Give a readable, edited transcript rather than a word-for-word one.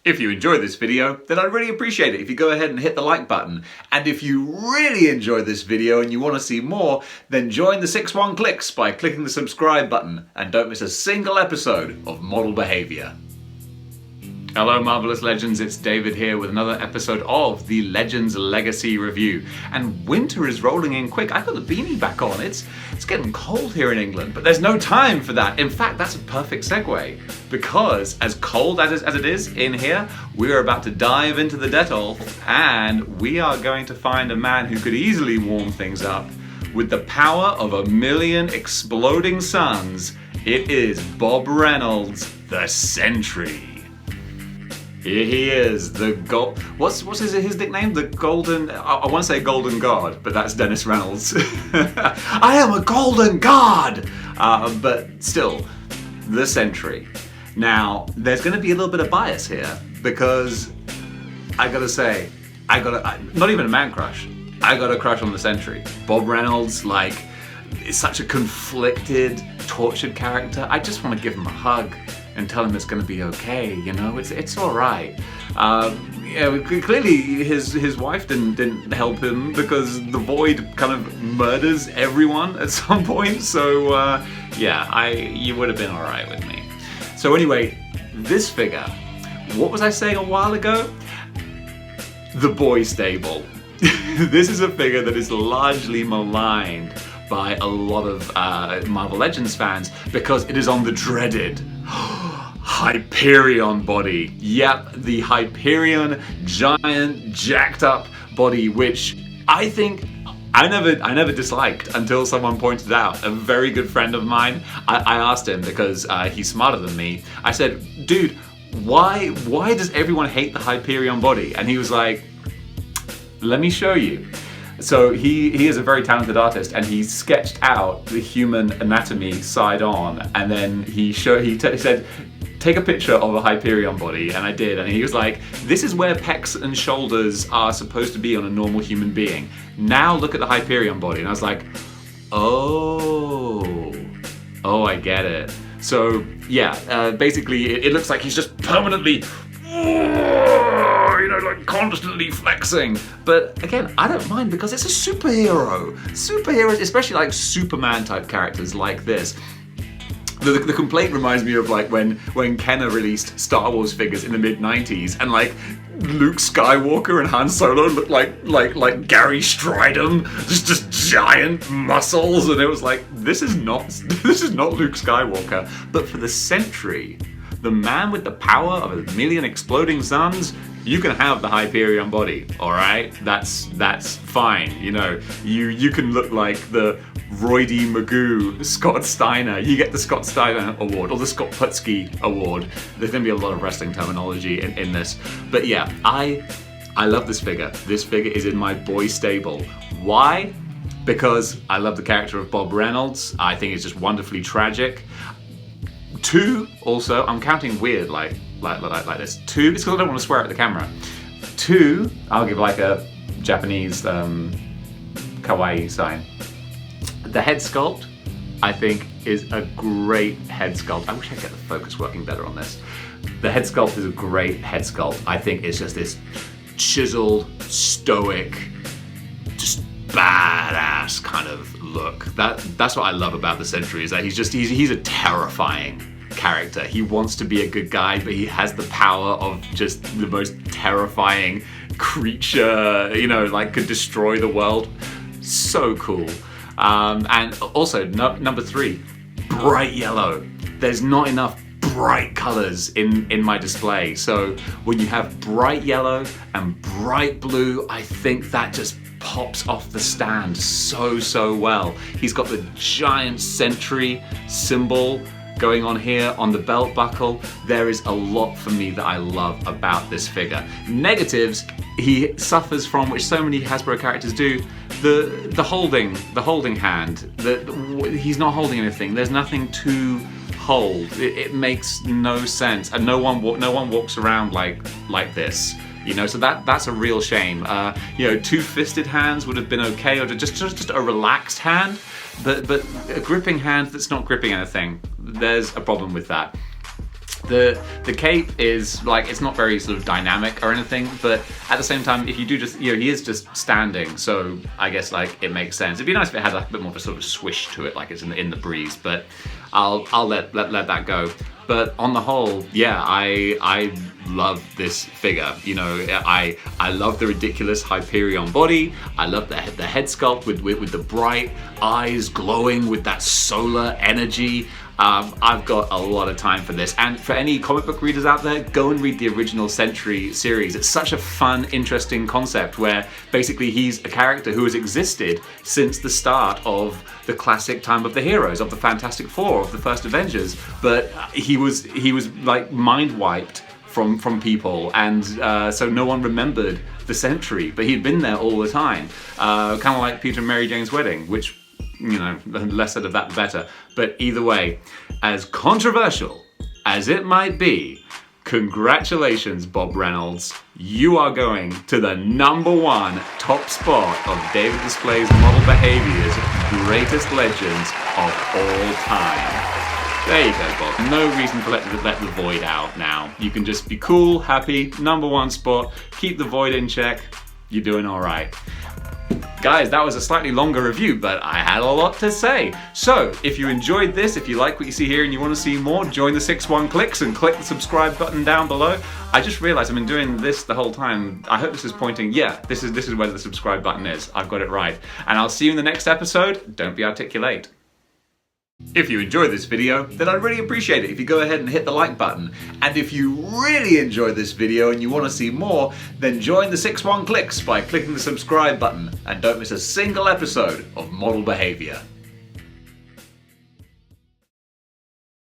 If you enjoyed this video, then I'd really appreciate it if you go ahead and hit the like button. And if you really enjoyed this video and you want to see more, then join the 6-1 Clicks by clicking the subscribe button and don't miss a single episode of Model Behavior. Hello Marvelous Legends, it's David here with another episode of the Legends Legacy Review. And winter is rolling in quick. I've got the beanie back on. It's getting cold here in England, but there's no time for that. In fact, that's a perfect segue, because as cold as it is in here, we are about to dive into the Dettol, and we are going to find a man who could easily warm things up with the power of 1,000,000 exploding suns. It is Bob Reynolds, the Sentry. Here he is, the what's his nickname? The Golden, I want to say Golden God, but that's Dennis Reynolds. I am a Golden God! But still, the Sentry. Now, there's going to be a little bit of bias here, because I gotta say, not even a man crush, I got a crush on the Sentry. Bob Reynolds, is such a conflicted, tortured character. I just want to give him a hug and tell him it's going to be okay, you know, it's all right. Clearly his wife didn't help him, because the Void kind of murders everyone at some point. So you would have been all right with me. So anyway, this figure, what was I saying a while ago? The boy stable. This is a figure that is largely maligned by a lot of Marvel Legends fans because it is on the dreaded Hyperion body. Yep, the Hyperion giant jacked up body, which I think I never disliked until someone pointed out. A very good friend of mine, I asked him, because he's smarter than me, I said, dude, why does everyone hate the Hyperion body? And he was like, let me show you. So he is a very talented artist, and he sketched out the human anatomy side on, and then he said, take a picture of a Hyperion body, and I did, and he was like, this is where pecs and shoulders are supposed to be on a normal human being. Now look at the Hyperion body. And I was like, oh, I get it. So yeah, basically it looks like he's just permanently, constantly flexing. But again, I don't mind, because it's a superhero. Superheroes, especially like Superman type characters like this. The complaint reminds me of when Kenner released Star Wars figures in the mid-90s, and Luke Skywalker and Han Solo looked like Gary Stridham, just giant muscles, and it was like, this is not Luke Skywalker. But for the Sentry, the man with the power of 1,000,000 exploding suns, you can have the Hyperion body, all right? That's fine. You know, you can look like the Roy D. Magoo Scott Steiner. You get the Scott Steiner Award, or the Scott Putski Award. There's going to be a lot of wrestling terminology in this. But yeah, I love this figure. This figure is in my boy stable. Why? Because I love the character of Bob Reynolds. I think it's just wonderfully tragic. 2, also, I'm counting weird like this. 2, it's because I don't want to swear at the camera. 2, I'll give a Japanese kawaii sign. The head sculpt, I think, is a great head sculpt. I wish I could get the focus working better on this. The head sculpt is a great head sculpt. I think it's just this chiseled, stoic, just badass kind of look. That's what I love about the Sentry, is that he's a terrifying character. He wants to be a good guy, but he has the power of just the most terrifying creature, could destroy the world. So cool. And also, number 3, bright yellow. There's not enough bright colors in my display. So when you have bright yellow and bright blue, I think that just pops off the stand so well. He's got the giant Sentry symbol going on here on the belt buckle. There is a lot for me that I love about this figure. Negatives, he suffers from, which so many Hasbro characters do, the holding hand. He's not holding anything. There's nothing to hold. It makes no sense, and no one walks around like this. So that's a real shame. 2-fisted hands would have been okay, or just a relaxed hand, but a gripping hand that's not gripping anything. There's a problem with that. The cape is like, it's not very sort of dynamic or anything, but at the same time, if you do just, you know, he is just standing, so I guess like it makes sense. It'd be nice if it had like a bit more of a sort of swish to it, like it's in the breeze, but I'll let that go. But on the whole, yeah, I love this figure. You know, I love the ridiculous Hyperion body. I love the head sculpt with the bright eyes glowing with that solar energy. I've got a lot of time for this, and for any comic book readers out there, go and read the original Sentry series. It's such a fun, interesting concept where basically he's a character who has existed since the start of the classic time of the heroes, of the Fantastic Four, of the first Avengers, but he was like mind wiped from people, and so no one remembered the Sentry, but he'd been there all the time, kind of like Peter and Mary Jane's wedding, which, you know, the less said of that the better. But either way, as controversial as it might be, congratulations, Bob Reynolds. You are going to the #1 top spot of David Display's Model Behavior's greatest legends of all time. There you go, Bob. No reason to let the void out now. You can just be cool, happy, #1 spot, keep the void in check. You're doing all right. Guys, that was a slightly longer review, but I had a lot to say. So, if you enjoyed this, if you like what you see here and you want to see more, join the 6-1 Clicks and click the subscribe button down below. I just realized I've been doing this the whole time. I hope this is pointing, yeah, this is where the subscribe button is. I've got it right. And I'll see you in the next episode. Don't be articulate. If you enjoyed this video, then I'd really appreciate it if you go ahead and hit the like button. And if you really enjoyed this video and you want to see more, then join the 6-1 Clicks by clicking the subscribe button and don't miss a single episode of Model Behavior.